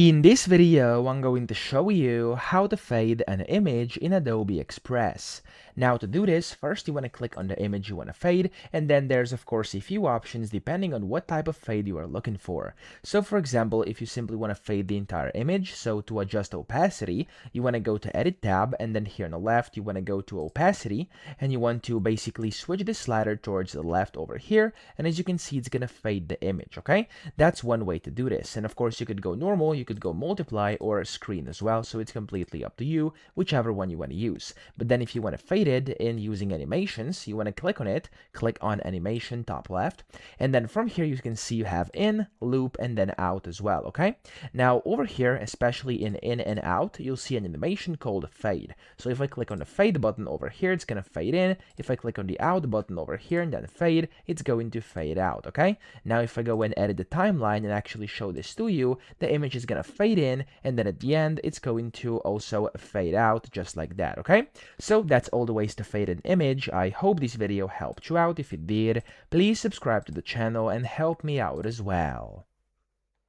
In this video, I'm going to show you how to fade an image in Adobe Express. Now to do this, first you want to click on the image you want to fade, and then there's of course a few options depending on what type of fade you are looking for. So for example, if you simply want to fade the entire image, so to adjust opacity, you want to go to Edit tab, and then here on the left, you want to go to Opacity, and you want to basically switch the slider towards the left over here, and as you can see, it's going to fade the image, okay? That's one way to do this, and of course you could go normal, you could go multiply or screen as well, so it's completely up to you, whichever one you want to use. But then if you want to fade it in using animations, you want to click on it, click on animation top left, and then from here you can see you have in, loop, and then out as well, okay? Now over here, especially in and out, you'll see an animation called fade. So if I click on the fade button over here, it's going to fade in. If I click on the out button over here and then fade, it's going to fade out, okay? Now if I go and edit the timeline and actually show this to you, the image is going to fade in, and then at the end it's going to also fade out just like that, okay? So that's all the ways to fade an image. I hope this video helped you out. If it did, please subscribe to the channel and help me out as well.